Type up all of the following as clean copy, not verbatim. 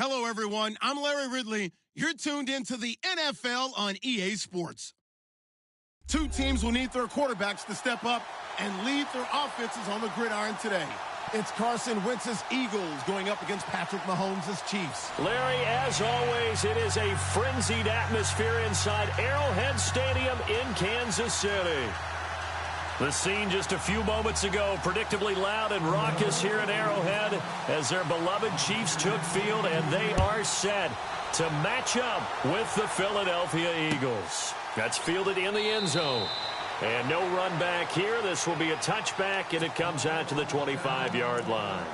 Hello, everyone. I'm Larry Ridley. You're tuned into the NFL on EA Sports. Two teams will need their quarterbacks to step up and lead their offenses on the gridiron today. It's Carson Wentz's Eagles going up against Patrick Mahomes' Chiefs. Larry, as always, it is a frenzied atmosphere inside Arrowhead Stadium in Kansas City. The scene just a few moments ago, predictably loud and raucous here at Arrowhead as their beloved Chiefs took field, and they are set to match up with the Philadelphia Eagles. That's fielded in the end zone. And no run back here. This will be a touchback, and it comes out to the 25-yard line.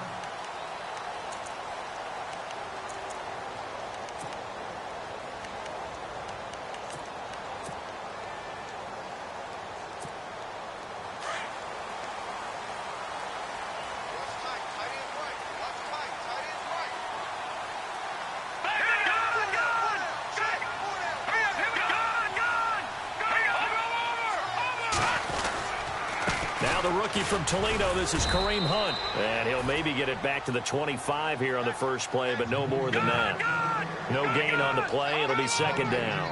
Now the rookie from Toledo, this is Kareem Hunt. And he'll maybe get it back to the 25 here on the first play, but no more than that. No gain on the play. It'll be second down.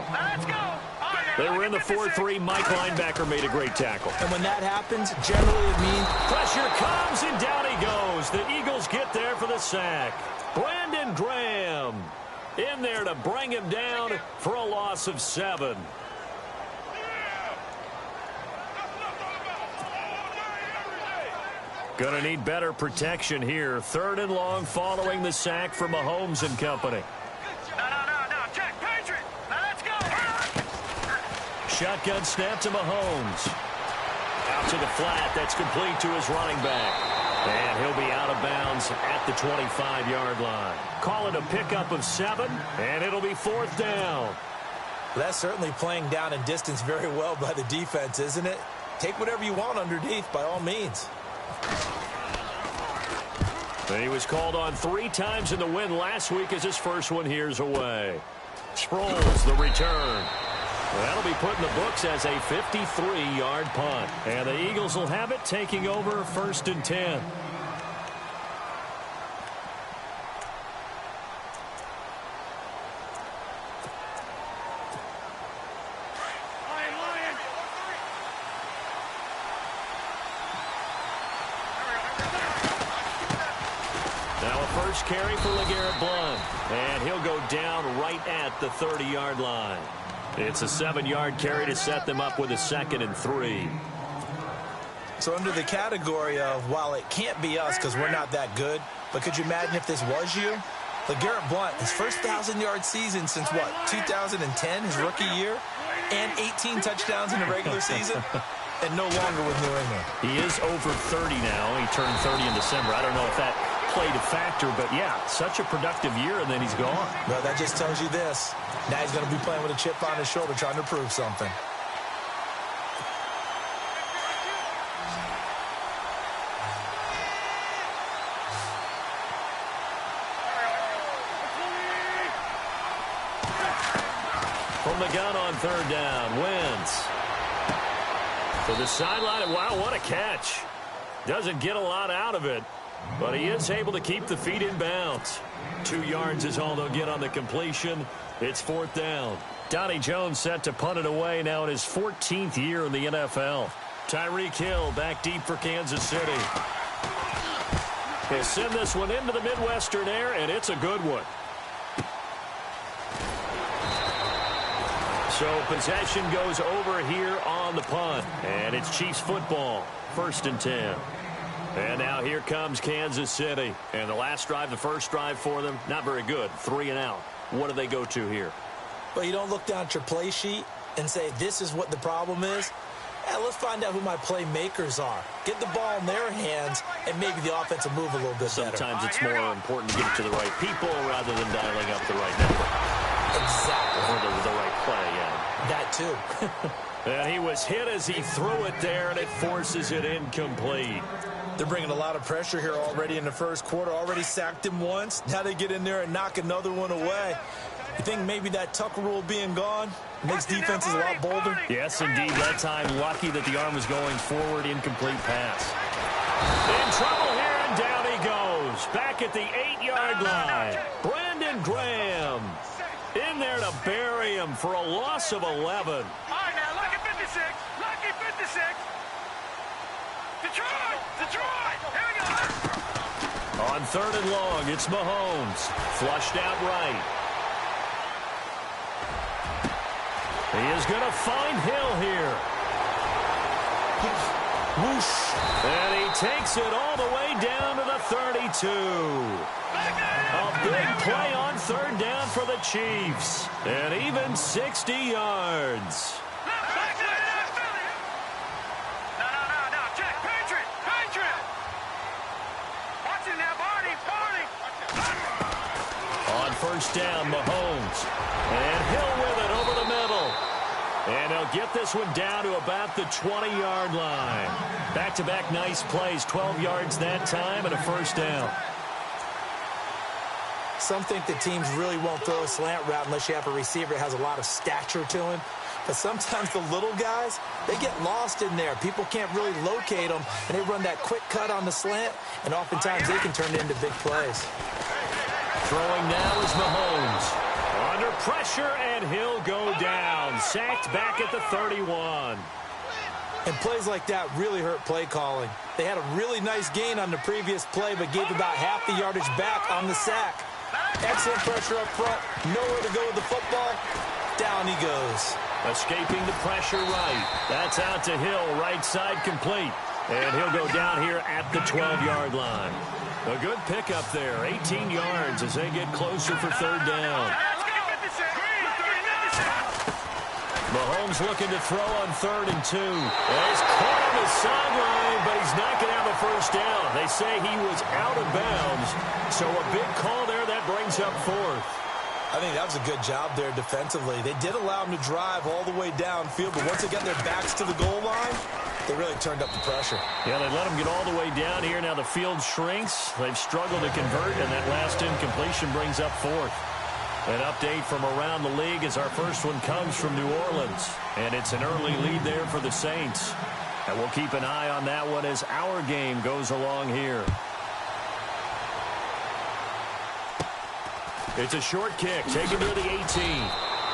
They were in the 4-3. Mike linebacker made a great tackle. And when that happens, generally it means pressure comes, and down he goes. The Eagles get there for the sack. Brandon Graham in there to bring him down for a loss of 7. Gonna need better protection here. 3rd and long following the sack from Mahomes and company. No. Check, Patriot. Now let's go. Shotgun snap to Mahomes. Out to the flat. That's complete to his running back. And he'll be out of bounds at the 25-yard line. Call it a pickup of 7, and it'll be 4th down. Well, that's certainly playing down and distance very well by the defense, isn't it? Take whatever you want underneath, by all means. And he was called on 3 times in the win last week as his first one here's away. Sproles, the return. Well, that'll be put in the books as a 53-yard punt. And the Eagles will have it, taking over 1st and 10. Carry for LeGarrette Blount, and he'll go down right at the 30-yard line. It's a 7-yard carry to set them up with a 2nd and 3. So under the category of, while it can't be us because we're not that good, but could you imagine if this was you? LeGarrette Blount, his first 1,000-yard season since, what, 2010, his rookie year, and 18 touchdowns in the regular season, and no longer with New England. He is over 30 now. He turned 30 in December. I don't know if that played a factor, but yeah, such a productive year, and then he's gone. Well, that just tells you this. Now he's going to be playing with a chip on his shoulder trying to prove something. From the gun on 3rd down, Wentz to the sideline. Wow, what a catch. Doesn't get a lot out of it, but he is able to keep the feet in bounds. 2 yards is all they'll get on the completion. It's 4th down. Donnie Jones set to punt it away now in his 14th year in the NFL. Tyreek Hill back deep for Kansas City. He'll send this one into the Midwestern air, and it's a good one. So possession goes over here on the punt, and it's Chiefs football, 1st and 10. And now here comes Kansas City. And the last drive, the first drive for them, not very good. 3 and out. What do they go to here? Well, you don't look down at your play sheet and say, this is what the problem is. Let's find out who my playmakers are. Get the ball in their hands, and maybe the offense will move a little bit better. Sometimes it's more important to get it to the right people rather than dialing up the right number. Exactly. Or the right play, yeah. That too. And he was hit as he threw it there, and it forces it incomplete. They're bringing a lot of pressure here already in the first quarter. Already sacked him once. Now they get in there and knock another one away. You think maybe that Tucker rule being gone makes defenses a lot bolder? Yes, indeed. That time, lucky that the arm was going forward. Incomplete pass. In trouble here, and down he goes. Back at the 8-yard line. Brandon Graham him for a loss of 11. All right, now, lucky 56. Lucky 56. Detroit! Detroit! Here we go. On 3rd and long, it's Mahomes. Flushed out right. He is going to find Hill here. Whoosh. And he takes it all the way down to the 32. A big play on 3rd down for the Chiefs. And even 60 yards. No, check. Patriot! Patriot! Watch it now, Barney! On 1st down, Mahomes. And Hill with it over the middle. And he'll get this one down to about the 20-yard line. Back-to-back nice plays, 12 yards that time and a 1st down. Some think the teams really won't throw a slant route unless you have a receiver that has a lot of stature to him. But sometimes the little guys, they get lost in there. People can't really locate them, and they run that quick cut on the slant, and oftentimes they can turn it into big plays. Throwing now is Mahomes. Under pressure, and he'll go down. Sacked back at the 31. And plays like that really hurt play calling. They had a really nice gain on the previous play, but gave about half the yardage back on the sack. Excellent pressure up front. Nowhere to go with the football. Down he goes. Escaping the pressure right. That's out to Hill, right side complete. And he'll go down here at the 12-yard line. A good pickup there, 18 yards as they get closer for 3rd down. Mahomes looking to throw on 3rd and 2. Well, he's caught on the sideline, but he's not going to have a 1st down. They say he was out of bounds, so a big call there that brings up 4th. I think that was a good job there defensively. They did allow him to drive all the way downfield, but once they got their backs to the goal line, they really turned up the pressure. Yeah, they let him get all the way down here. Now the field shrinks. They've struggled to convert, and that last incompletion brings up 4th. An update from around the league as our first one comes from New Orleans. And it's an early lead there for the Saints. And we'll keep an eye on that one as our game goes along here. It's a short kick, taken near the 18.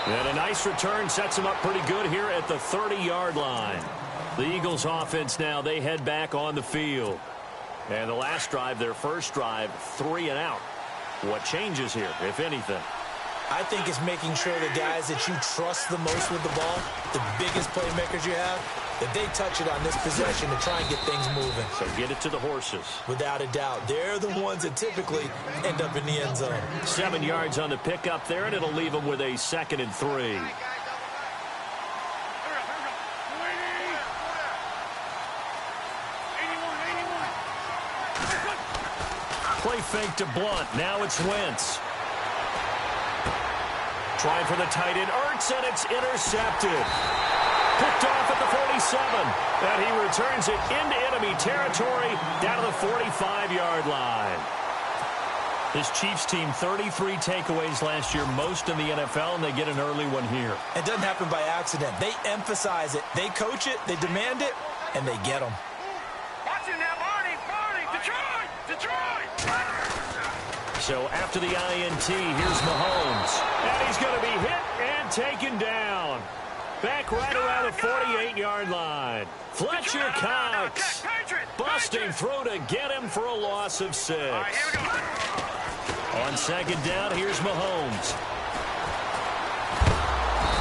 And a nice return sets him up pretty good here at the 30-yard line. The Eagles offense now, they head back on the field. And the last drive, their first drive, 3 and out. What changes here, if anything? I think it's making sure the guys that you trust the most with the ball, the biggest playmakers you have, that they touch it on this possession to try and get things moving. So get it to the horses. Without a doubt. They're the ones that typically end up in the end zone. 7 yards on the pickup there, and it'll leave them with a 2nd and 3. Play fake to Blunt. Now it's Wentz. Trying for the tight end, Ertz, and it's intercepted. Picked off at the 47. And he returns it into enemy territory down to the 45-yard line. This Chiefs team, 33 takeaways last year, most in the NFL, and they get an early one here. It doesn't happen by accident. They emphasize it. They coach it, they demand it, and they get them. Watch it now, Barney! Detroit! So after the INT, here's Mahomes. And he's going to be hit and taken down. Back right around the 48-yard line. Fletcher Cox busting through to get him for a loss of 6. On 2nd down, here's Mahomes.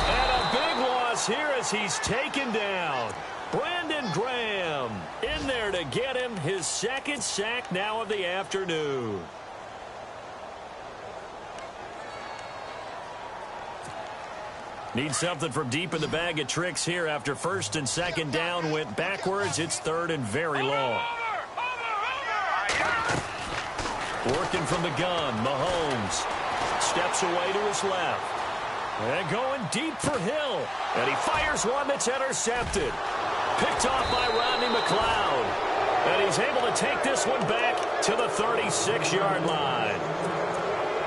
And a big loss here as he's taken down. Brandon Graham in there to get him his 2nd sack now of the afternoon. Need something from deep in the bag of tricks here after 1st and 2nd down went backwards. It's 3rd and very long. Working from the gun, Mahomes steps away to his left. And going deep for Hill. And he fires one that's intercepted. Picked off by Rodney McLeod. And he's able to take this one back to the 36-yard line.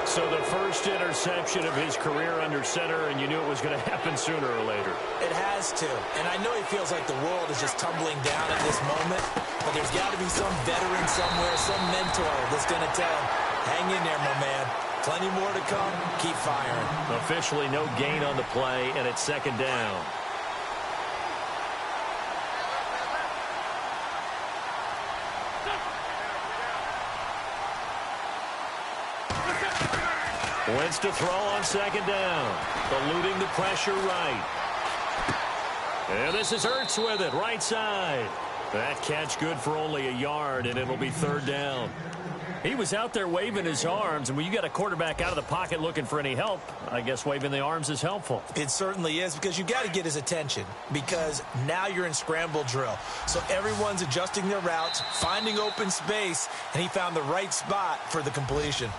So the first interception of his career under center, and you knew it was going to happen sooner or later. It has to. And I know he feels like the world is just tumbling down at this moment, but there's got to be some veteran somewhere, some mentor that's going to tell him, hang in there, my man. Plenty more to come. Keep firing. Officially no gain on the play, and it's second down. Wentz to throw on second down. Eluding the pressure right. And this is Ertz with it, right side. That catch good for only a yard, and it'll be third down. He was out there waving his arms, and when you got a quarterback out of the pocket looking for any help, I guess waving the arms is helpful. It certainly is, because you got to get his attention, because now you're in scramble drill. So everyone's adjusting their routes, finding open space, and he found the right spot for the completion.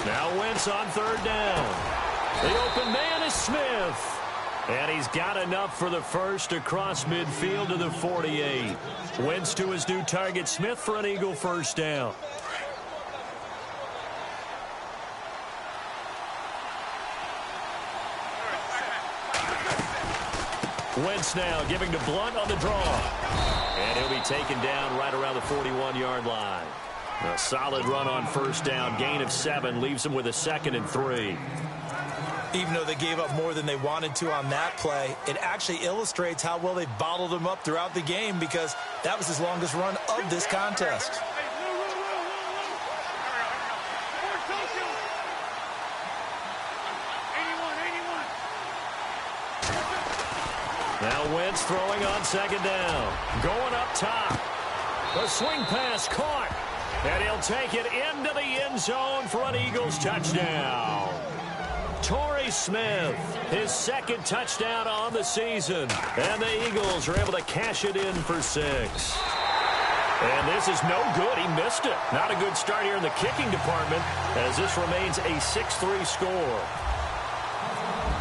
Now Wentz on third down. The open man is Smith. And he's got enough for the first across midfield to the 48. Wentz to his new target, Smith, for an Eagle first down. Wentz now giving to Blunt on the draw. And he'll be taken down right around the 41-yard line. A solid run on first down. Gain of 7 leaves them with a 2nd and 3. Even though they gave up more than they wanted to on that play, it actually illustrates how well they bottled them up throughout the game, because that was his longest run of this contest. Now Wentz throwing on second down. Going up top. The swing pass caught. And he'll take it into the end zone for an Eagles touchdown. Torrey Smith, his 2nd touchdown on the season. And the Eagles are able to cash it in for 6. And this is no good. He missed it. Not a good start here in the kicking department, as this remains a 6-3 score.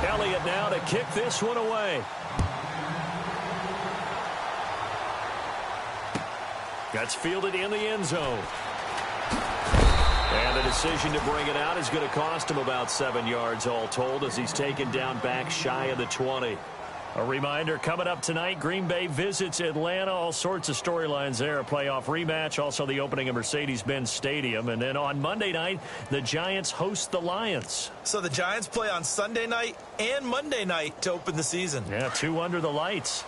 Elliott now to kick this one away. That's fielded in the end zone. And the decision to bring it out is going to cost him about 7 yards all told, as he's taken down back shy of the 20. A reminder, coming up tonight, Green Bay visits Atlanta. All sorts of storylines there. A playoff rematch, also the opening of Mercedes-Benz Stadium. And then on Monday night, the Giants host the Lions. So the Giants play on Sunday night and Monday night to open the season. Yeah, 2 under the lights.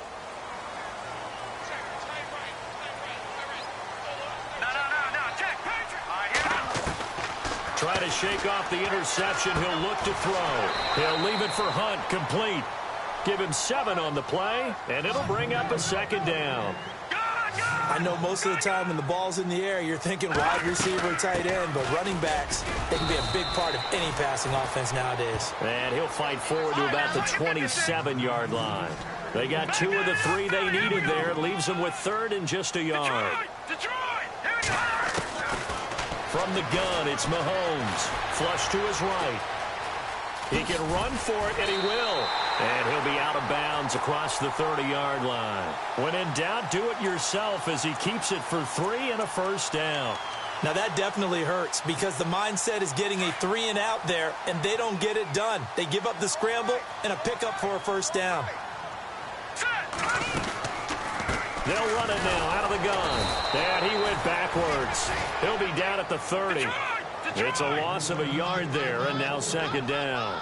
Try to shake off the interception. He'll look to throw. He'll leave it for Hunt. Complete. Give him 7 on the play, and it'll bring up a 2nd down. I know most of the time when the ball's in the air, you're thinking wide receiver, tight end, but running backs, they can be a big part of any passing offense nowadays. And he'll fight forward to about the 27-yard line. They got 2 of the 3 they needed there. It leaves them with 3rd and just a yard. From the gun, it's Mahomes. Flush to his right. He can run for it, and he will. And he'll be out of bounds across the 30-yard line. When in doubt, do it yourself, as he keeps it for 3 and a first down. Now that definitely hurts, because the mindset is getting a 3 and out there, and they don't get it done. They give up the scramble and a pickup for a first down. They'll run it now out of the gun. And he went backwards. He'll be down at the 30. It's a loss of a yard there, and now 2nd down.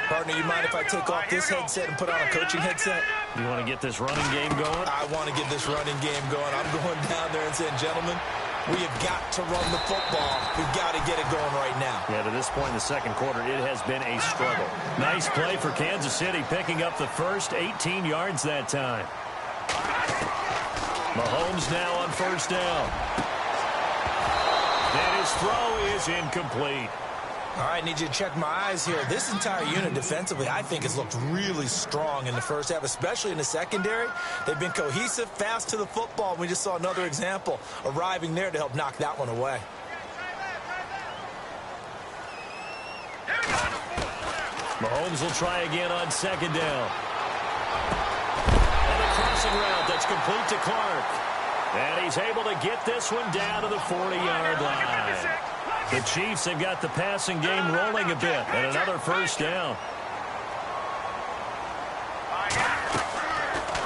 Partner, you mind if I take off this headset and put on a coaching headset? You want to get this running game going? I want to get this running game going. I'm going down there and saying, gentlemen, we have got to run the football. We've got to get it going right now. Yeah, to this point in the 2nd quarter, it has been a struggle. Nice play for Kansas City, picking up the first 18 yards that time. Mahomes now on first down. And his throw is incomplete. All right, need you to check my eyes here. This entire unit defensively, I think, has looked really strong in the first half, especially in the secondary. They've been cohesive, fast to the football. We just saw another example arriving there to help knock that one away. Mahomes will try again on 2nd down. And a crossing route that's complete to Clark. And he's able to get this one down to the 40-yard line. The Chiefs have got the passing game rolling a bit, and another first down.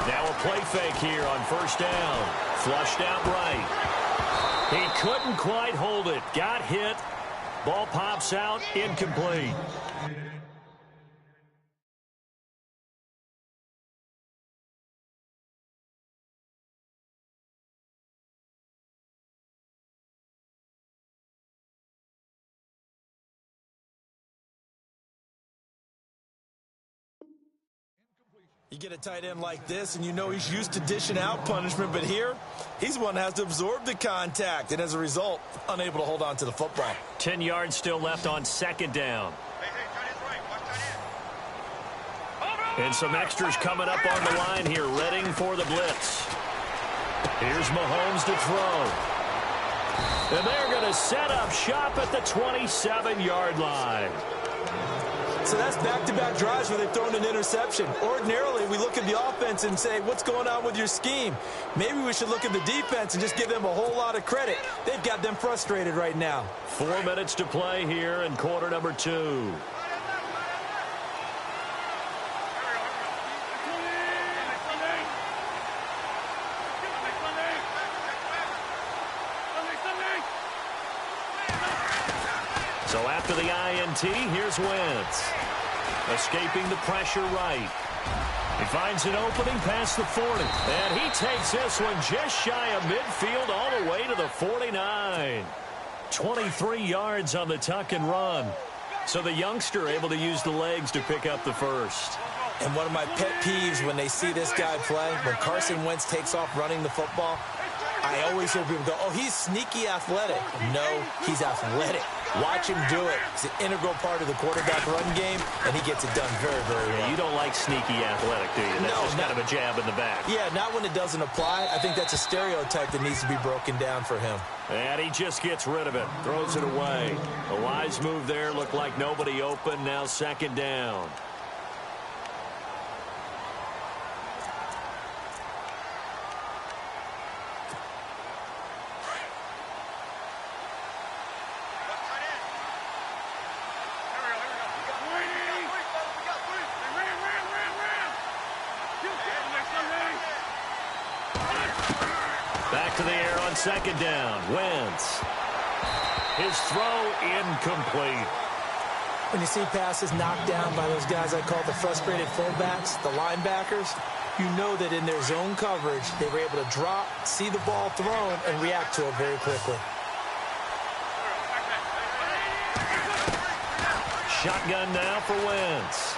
Now a play fake here on first down. Flushed out right. He couldn't quite hold it. Got hit. Ball pops out. Incomplete. You get a tight end like this, and you know he's used to dishing out punishment, but here, he's the one that has to absorb the contact, and as a result, unable to hold on to the football. 10 yards still left on second down. And some extras coming up on the line here, readying for the blitz. Here's Mahomes to throw. And they're going to set up shop at the 27-yard line. So that's back-to-back drives where they've thrown an interception. Ordinarily, we look at the offense and say, what's going on with your scheme? Maybe we should look at the defense and just give them a whole lot of credit. They've got them frustrated right now. 4 minutes to play here in quarter number 2. So after the INT, here's Wentz. Escaping the pressure right. He finds an opening past the 40. And he takes this one just shy of midfield all the way to the 49. 23 yards on the tuck and run. So the youngster able to use the legs to pick up the first. And one of my pet peeves when they see this guy play, when Carson Wentz takes off running the football, I always hear people go, oh, he's sneaky athletic. No, he's athletic. Watch him do it. It's an integral part of the quarterback run game, and he gets it done very, very well. You don't like sneaky athletic, do you? That's just kind of a jab in the back. Yeah, not when it doesn't apply. I think that's a stereotype that needs to be broken down for him. And he just gets rid of it. Throws it away. A wise move there. Looked like nobody open. Now second down. Back to the air on second down. Wentz. His throw incomplete. When you see passes knocked down by those guys I call the frustrated fullbacks, the linebackers, you know that in their zone coverage, they were able to drop, see the ball thrown, and react to it very quickly. Shotgun now for Wentz.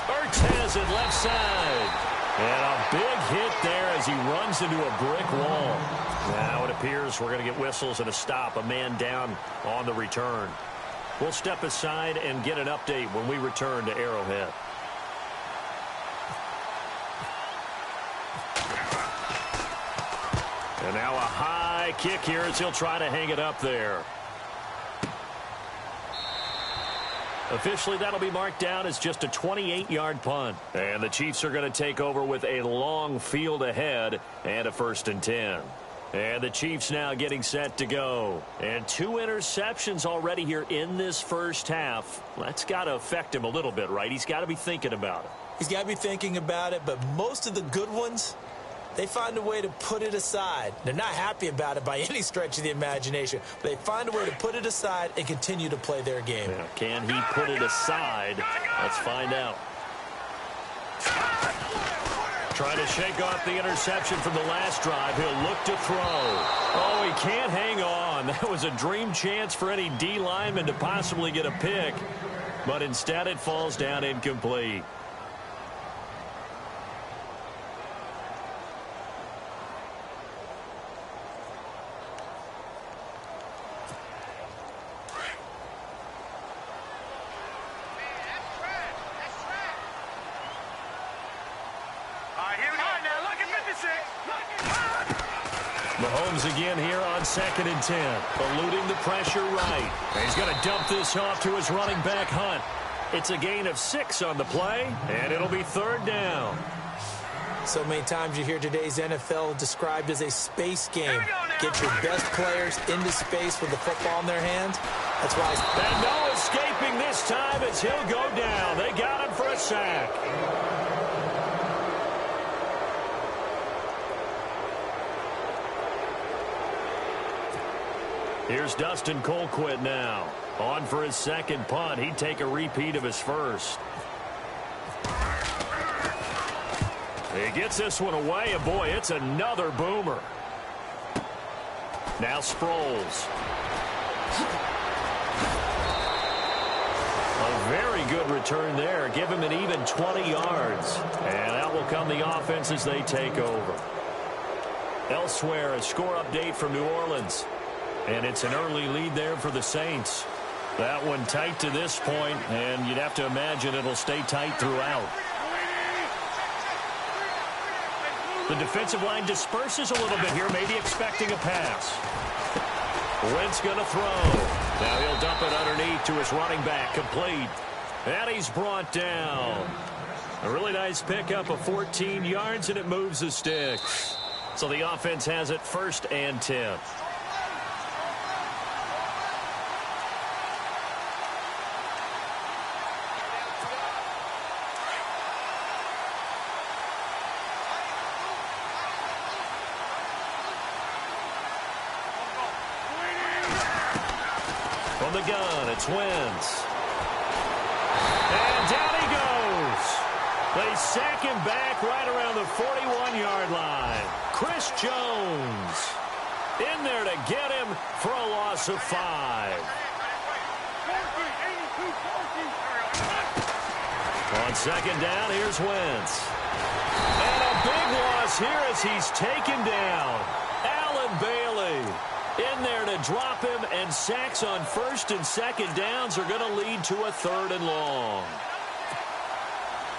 Ertz at left side. And a big hit there as he runs into a brick wall. Now it appears we're going to get whistles and a stop. A man down on the return. We'll step aside and get an update when we return to Arrowhead. And now a high kick here as he'll try to hang it up there. Officially, that'll be marked down as just a 28-yard punt. And the Chiefs are going to take over with a long field ahead and a 1st and 10. And the Chiefs now getting set to go. And 2 interceptions already here in this first half. That's got to affect him a little bit, right? He's got to be thinking about it. He's got to be thinking about it, but most of the good ones, they find a way to put it aside. They're not happy about it by any stretch of the imagination, but they find a way to put it aside and continue to play their game. Yeah, can he put it aside? Let's find out. Trying to shake off the interception from the last drive. He'll look to throw. Oh, he can't hang on. That was a dream chance for any D lineman to possibly get a pick, but instead it falls down incomplete. Mahomes again here on 2nd and 10. Eluding the pressure right. And he's going to dump this off to his running back, Hunt. It's a gain of 6 on the play, and it'll be 3rd down. So many times you hear today's NFL described as a space game. Get your best players into space with the football in their hands. That's why. And no escaping this time as he'll go down. They got him for a sack. Here's Dustin Colquitt now. On for his second punt. He'd take a repeat of his first. He gets this one away, and boy, it's another boomer. Now Sproles. A very good return there. Give him an even 20 yards. And out will come the offense as they take over. Elsewhere, a score update from New Orleans. And it's an early lead there for the Saints. That one tight to this point, and you'd have to imagine it'll stay tight throughout. The defensive line disperses a little bit here, maybe expecting a pass. Wentz going to throw. Now he'll dump it underneath to his running back, complete. And he's brought down. A really nice pickup of 14 yards, and it moves the sticks. So the offense has it 1st and 10. From the gun, it's Wentz. And down he goes. They sack him back right around the 41-yard line. Chris Jones in there to get him for a loss of 5. On second down, here's Wentz. And a big loss here as he's taken down. Allen Bailey in there to drop him, and sacks on 1st and 2nd downs are going to lead to a 3rd and long.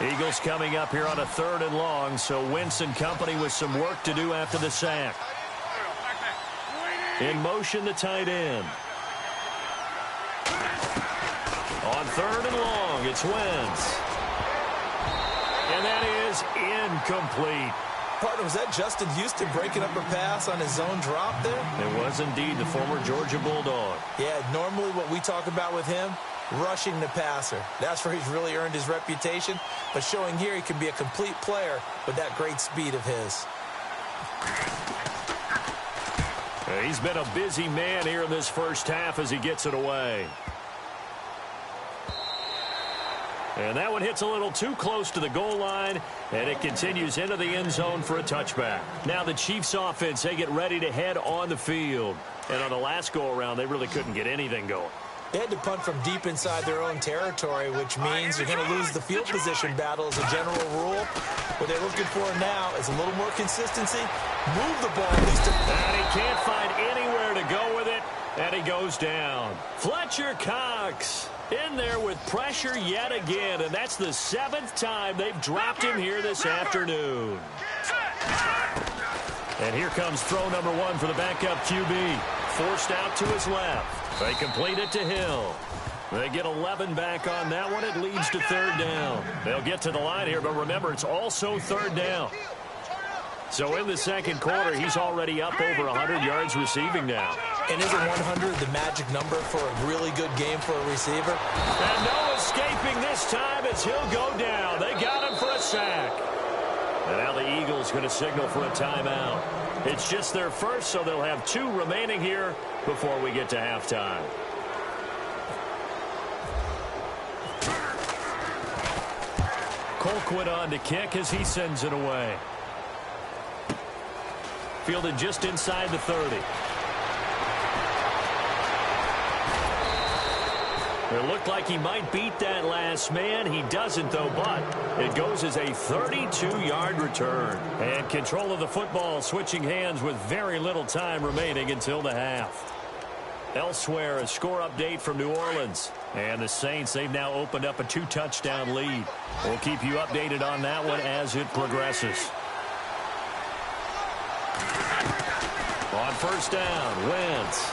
Eagles coming up here on a 3rd and long, so Wentz and company with some work to do after the sack. In motion, the tight end. On 3rd and long, it's Wentz. And that is incomplete. Partner, was that Justin Houston breaking up a pass on his zone drop there? It was indeed the former Georgia Bulldog. Yeah, normally what we talk about with him, rushing the passer. That's where he's really earned his reputation. But showing here he can be a complete player with that great speed of his. He's been a busy man here in this first half as he gets it away. And that one hits a little too close to the goal line, and it continues into the end zone for a touchback. Now the Chiefs offense, they get ready to head on the field. And on the last go-around, they really couldn't get anything going. They had to punt from deep inside their own territory, which means you're going to lose the field position battle as a general rule. What they're looking for now is a little more consistency. Move the ball at least. And he can't find anywhere to go with it, and he goes down. Fletcher Cox in there with pressure yet again, and that's the 7th time they've dropped him here this afternoon. And here comes throw number 1 for the backup QB. Forced out to his left. They complete it to Hill. They get 11 back on that one. It leads to 3rd down. They'll get to the line here, but remember, it's also 3rd down. So in the second quarter, he's already up over 100 yards receiving now. And isn't 100 the magic number for a really good game for a receiver? And no escaping this time as he'll go down. They got him for a sack. And now the Eagles going to signal for a timeout. It's just their first, so they'll have 2 remaining here before we get to halftime. Colquitt on to kick as he sends it away. Fielded just inside the 30. It looked like he might beat that last man. He doesn't, though, but it goes as a 32-yard return. And control of the football switching hands with very little time remaining until the half. Elsewhere, a score update from New Orleans. And the Saints, they've now opened up a 2-touchdown lead. We'll keep you updated on that one as it progresses. On first down, Wentz.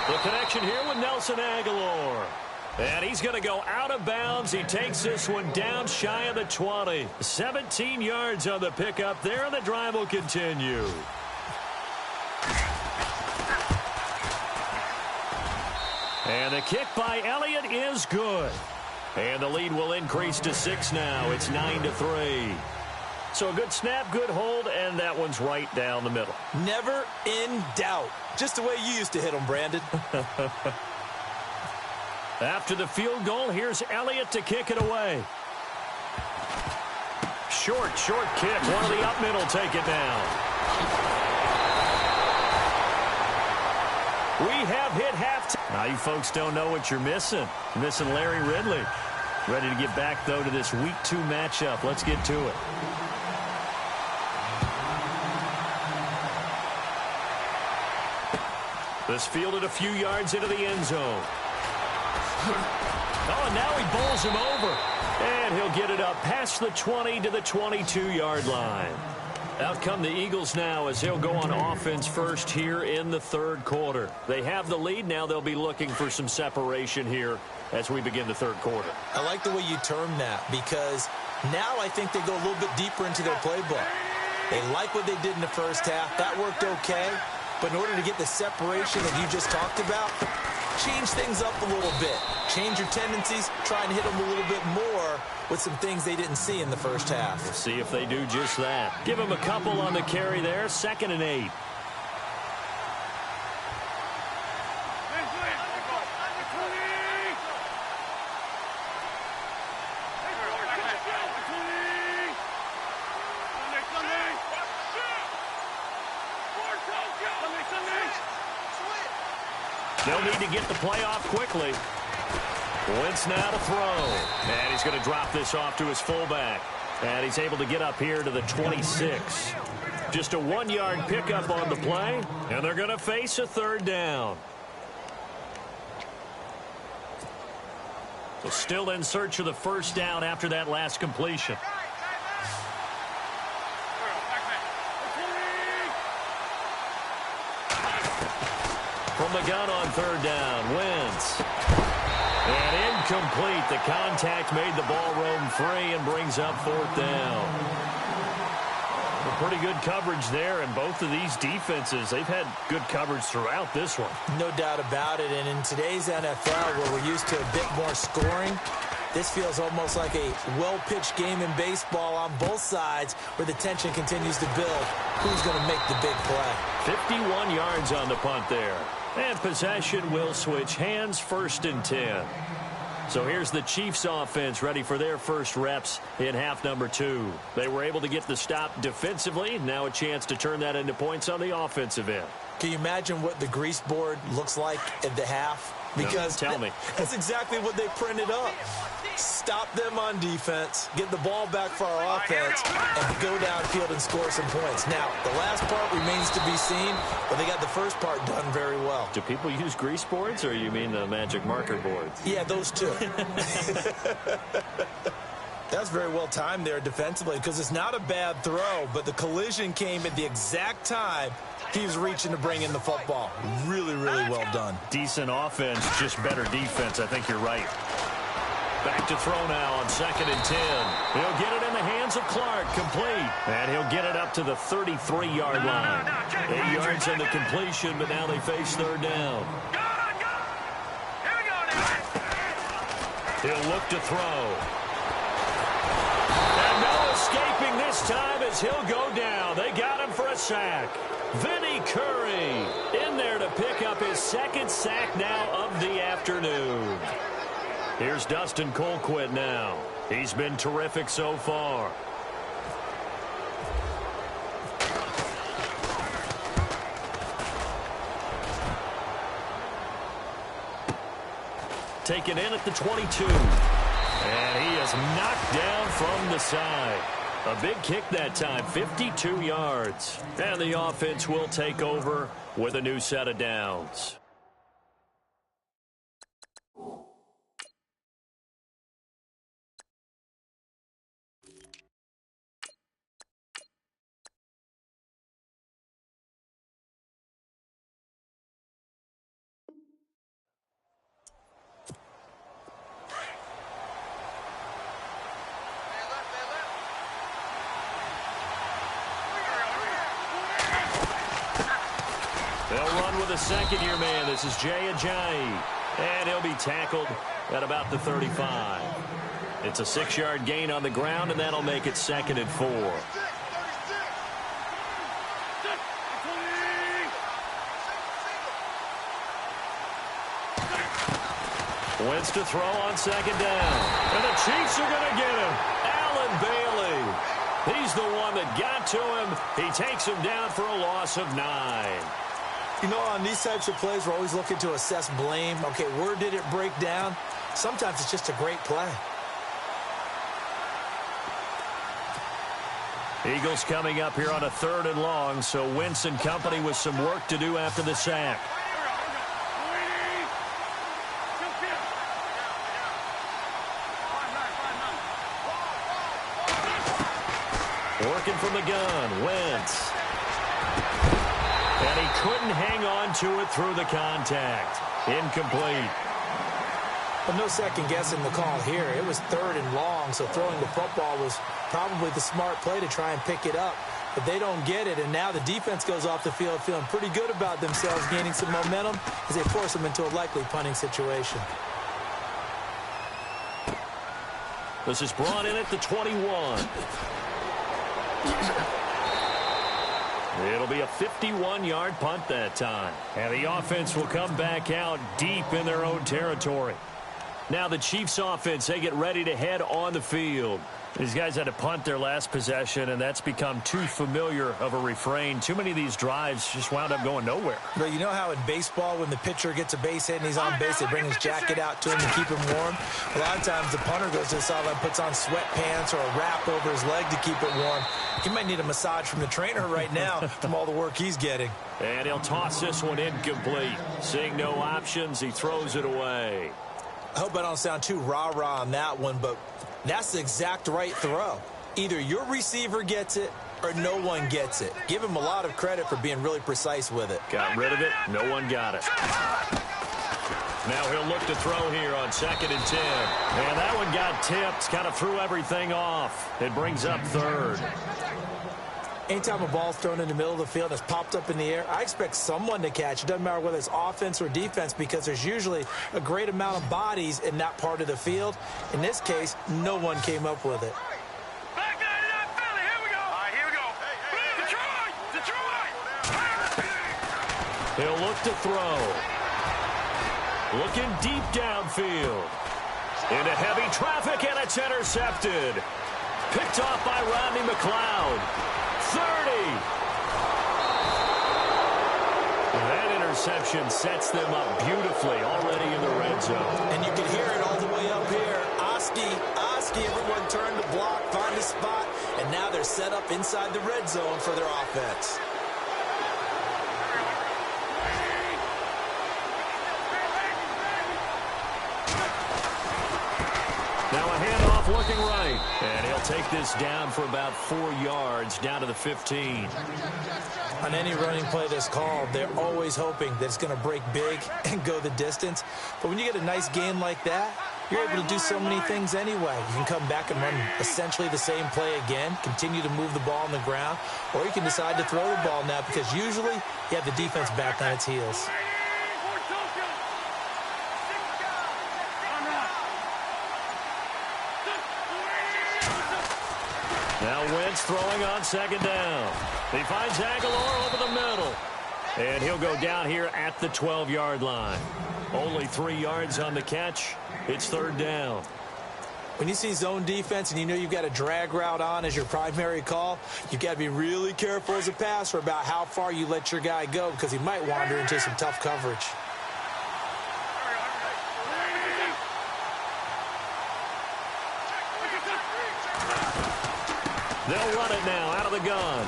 The connection here with Nelson Aguilar. And he's going to go out of bounds. He takes this one down shy of the 20. 17 yards on the pickup there, and the drive will continue. And the kick by Elliott is good. And the lead will increase to 6 now. It's 9-3. So a good snap, good hold, and that one's right down the middle. Never in doubt. Just the way you used to hit them, Brandon. After the field goal, here's Elliott to kick it away. Short kick. One of the up middle take it down. We have hit halftime. Now you folks don't know what you're missing. You're missing Larry Ridley. Ready to get back, though, to this Week 2 matchup. Let's get to it. This fielded a few yards into the end zone. Oh, and now he bowls him over. And he'll get it up past the 20 to the 22-yard line. Out come the Eagles now as he'll go on offense first here in the third quarter. They have the lead. Now they'll be looking for some separation here as we begin the third quarter. I like the way you term that because now I think they go a little bit deeper into their playbook. They like what they did in the first half. That worked okay. But in order to get the separation that you just talked about, change things up a little bit. Change your tendencies. Try and hit them a little bit more with some things they didn't see in the first half. We'll see if they do just that. Give them a couple on the carry there. 2nd and 8. They'll need to get the play off quickly. Wentz now to throw. And he's going to drop this off to his fullback. And he's able to get up here to the 26. Just a 1-yard pickup on the play. And they're going to face a 3rd down. So still in search of the first down after that last completion. From the gun on 3rd down, Wentz. And incomplete. The contact made the ball roam free and brings up 4th down. Well, pretty good coverage there, and both of these defenses, they've had good coverage throughout this one. No doubt about it, and in today's NFL, where we're used to a bit more scoring, this feels almost like a well-pitched game in baseball on both sides where the tension continues to build. Who's going to make the big play? 51 yards on the punt there. And possession will switch hands, 1st and 10. So here's the Chiefs offense ready for their first reps in half number 2. They were able to get the stop defensively. Now a chance to turn that into points on the offensive end. Can you imagine what the grease board looks like at the half? Because no, tell me. That's exactly what they printed up. Stop them on defense, get the ball back for our offense, and go downfield and score some points. Now, the last part remains to be seen, but they got the first part done very well. Do people use grease boards, or you mean the magic marker boards? Yeah, those two. That's very well timed there defensively because it's not a bad throw, but the collision came at the exact time he was reaching to bring in the football. Really, really well done. Decent offense, just better defense. I think you're right. Back to throw now on 2nd and 10. He'll get it in the hands of Clark, complete. And he'll get it up to the 33-yard line. 8 yards on the completion, but now they face 3rd down. He'll look to throw. And no escaping this time as he'll go down. They got him for a sack. Vinny Curry in there to pick up his 2nd sack now of the afternoon. Here's Dustin Colquitt now. He's been terrific so far. Taken in at the 22. And he is knocked down from the side. A big kick that time, 52 yards. And the offense will take over with a new set of downs. with a second-year man. This is Jay Ajayi. And he'll be tackled at about the 35. It's a 6-yard gain on the ground, and that'll make it 2nd and 4. Wentz to throw on 2nd down. And the Chiefs are going to get him. Allen Bailey. He's the one that got to him. He takes him down for a loss of 9. You know, on these types of plays, we're always looking to assess blame. Okay, where did it break down? Sometimes it's just a great play. Eagles coming up here on a 3rd and long, so Wentz and company with some work to do after the sack. Working from the gun, Wentz. And he couldn't hang on to it through the contact. Incomplete. But no second guessing the call here. It was 3rd and long, so throwing the football was probably the smart play to try and pick it up. But they don't get it, and now the defense goes off the field feeling pretty good about themselves, gaining some momentum as they force them into a likely punting situation. This is brought in at the 21. It'll be a 51-yard punt that time. And the offense will come back out deep in their own territory. Now the Chiefs offense, they get ready to head on the field. These guys had to punt their last possession, and that's become too familiar of a refrain. Too many of these drives just wound up going nowhere. But you know how in baseball, when the pitcher gets a base hit and he's on base, they bring his jacket out to him to keep him warm? A lot of times the punter goes to the sideline, puts on sweatpants or a wrap over his leg to keep it warm. He might need a massage from the trainer right now from all the work he's getting. And he'll toss this one incomplete. Seeing no options, he throws it away. I hope I don't sound too rah-rah on that one, but that's the exact right throw. Either your receiver gets it or no one gets it. Give him a lot of credit for being really precise with it. Got rid of it. No one got it. Now he'll look to throw here on 2nd and 10. And that one got tipped. Kind of threw everything off. It brings up 3rd. Anytime a ball's thrown in the middle of the field that's popped up in the air, I expect someone to catch. It doesn't matter whether it's offense or defense because there's usually a great amount of bodies in that part of the field. In this case, no one came up with it. Back there to that Philly. Here we go. All right, here we go. Detroit! He'll look to throw. Looking deep downfield. Into heavy traffic, and it's intercepted. Picked off by Rodney McLeod. 30. That interception sets them up beautifully already in the red zone. And you can hear it all the way up here. Oski, everyone turned to block, find a spot, and now they're set up inside the red zone for their offense. Now a handoff looking right. And he'll take this down for about 4 yards, down to the 15. On any running play that's called, they're always hoping that it's going to break big and go the distance. But when you get a nice gain like that, you're able to do so many things anyway. You can come back and run essentially the same play again, continue to move the ball on the ground, or you can decide to throw the ball now because usually you have the defense back on its heels. Now Wentz throwing on 2nd down. He finds Aguilar over the middle. And he'll go down here at the 12-yard line. Only 3 yards on the catch. It's 3rd down. When you see zone defense and you know you've got a drag route on as your primary call, you've got to be really careful as a passer about how far you let your guy go because he might wander into some tough coverage. They'll run it now out of the gun.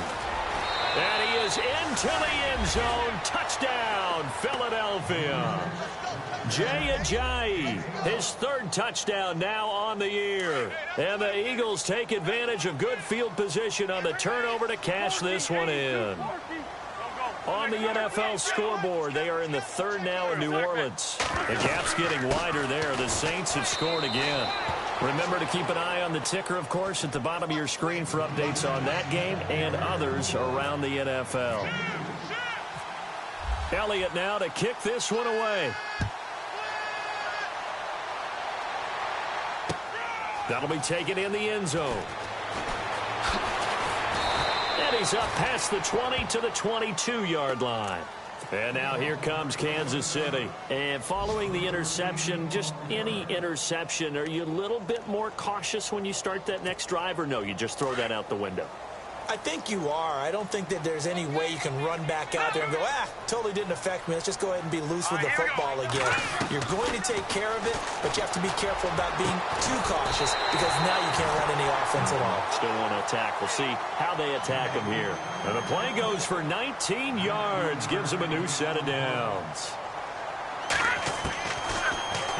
And he is into the end zone. Touchdown, Philadelphia. Jay Ajayi, his 3rd touchdown now on the year. And the Eagles take advantage of good field position on the turnover to cash this one in. On the NFL scoreboard, they are in the 3rd now in New Orleans. The gap's getting wider there. The Saints have scored again. Remember to keep an eye on the ticker, of course, at the bottom of your screen for updates on that game and others around the NFL. Elliott now to kick this one away. That'll be taken in the end zone. And he's up past the 20 to the 22-yard line. And now here comes Kansas City. And following the interception, just any interception, are you a little bit more cautious when you start that next drive, or no, you just throw that out the window? I think you are. I don't think that there's any way you can run back out there and go, totally didn't affect me. Let's just go ahead and be loose with the football again. You're going to take care of it, but you have to be careful about being too cautious because now you can't run any offense at all. Still want to attack. We'll see how they attack him here. And the play goes for 19 yards, gives him a new set of downs.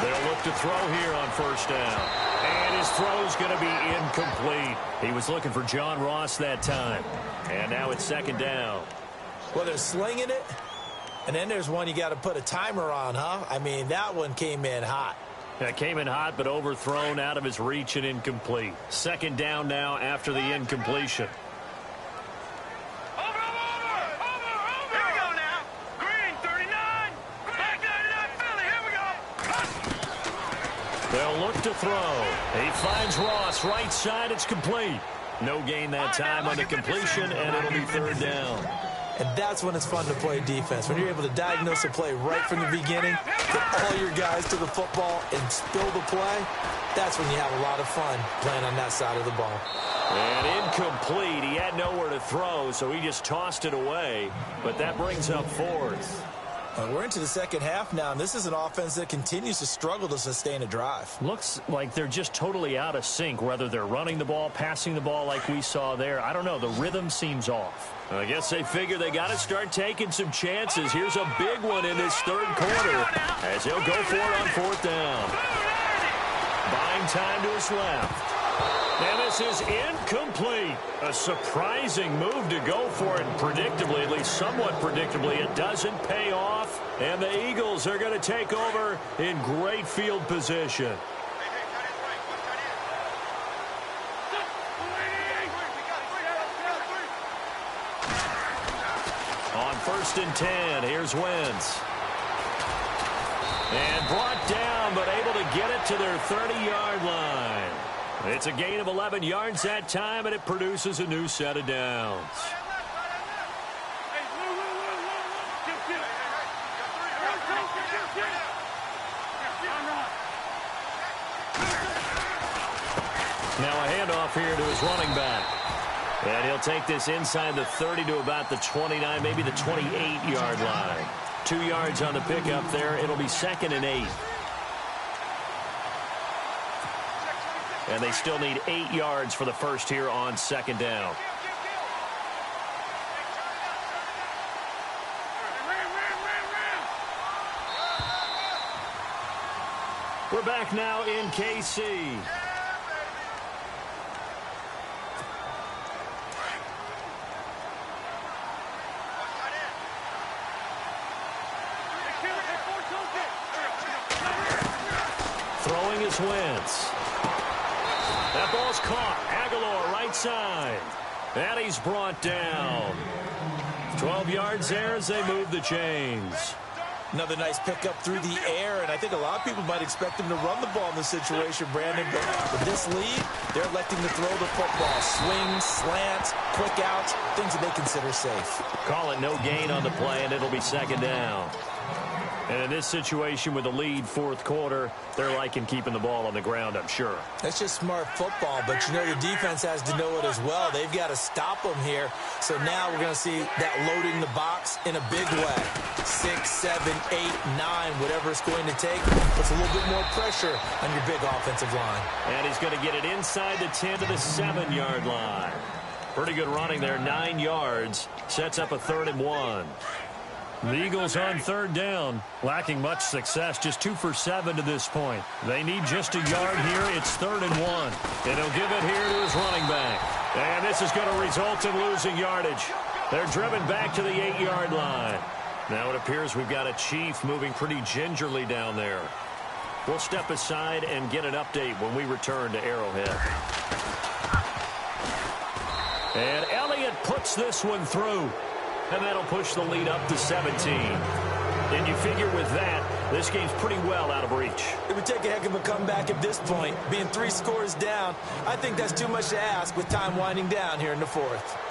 They'll look to throw here on first down. And his throw's going to be incomplete. He was looking for John Ross that time. And now it's second down. Well, they're slinging it. And then there's one you got to put a timer on, huh? I mean, that one came in hot. That came in hot, but overthrown, out of his reach and incomplete. Second down now after the incompletion. They'll look to throw. He finds Ross right side. It's complete. No gain that time on the completion, and it'll be third down. And that's when it's fun to play defense. When you're able to diagnose a play right from the beginning, get all your guys to the football and spill the play, that's when you have a lot of fun playing on that side of the ball. And incomplete. He had nowhere to throw, so he just tossed it away. But that brings up fourth. We're into the second half now, and this is an offense that continues to struggle to sustain a drive. Looks like they're just totally out of sync, whether they're running the ball, passing the ball like we saw there. I don't know. The rhythm seems off. I guess they figure they got to start taking some chances. Here's a big one in this third quarter as he'll go for it on fourth down. Buying time to his left. And this is incomplete. A surprising move to go for it. Predictably, at least somewhat predictably, it doesn't pay off. And the Eagles are going to take over in great field position. On 1st and 10, here's Wentz. And brought down, but able to get it to their 30-yard line. It's a gain of 11 yards that time, and it produces a new set of downs. Now a handoff here to his running back. And he'll take this inside the 30 to about the 29, maybe the 28-yard line. 2 yards on the pickup there. It'll be 2nd and 8. And they still need 8 yards for the first here on second down. We're back now in KC. Throwing is Wentz. That ball's caught. Aguilar right side. And he's brought down. 12 yards there as they move the chains. Another nice pickup through the air, and I think a lot of people might expect him to run the ball in this situation, Brandon. But with this lead, they're electing to throw the football. Swings, slants, quick outs, things that they consider safe. Call it no gain on the play, and it'll be second down. And in this situation with the lead, fourth quarter, they're liking keeping the ball on the ground, I'm sure. That's just smart football, but you know the defense has to know it as well. They've got to stop them here. So now we're going to see that loading the box in a big way. 6, 7, 8, 9, whatever it's going to take. Puts a little bit more pressure on your big offensive line. And he's going to get it inside the 10 to the 7-yard line. Pretty good running there, 9 yards. Sets up a 3rd and 1. The Eagles on third down, lacking much success, just 2 for 7 to this point. They need just a yard here. It's 3rd and 1. And he'll give it here to his running back. And this is going to result in losing yardage. They're driven back to the 8-yard line. Now it appears we've got a Chief moving pretty gingerly down there. We'll step aside and get an update when we return to Arrowhead. And Elliott puts this one through. And that'll push the lead up to 17. And you figure with that, this game's pretty well out of reach. It would take a heck of a comeback at this point. Being 3 scores down, I think that's too much to ask with time winding down here in the fourth.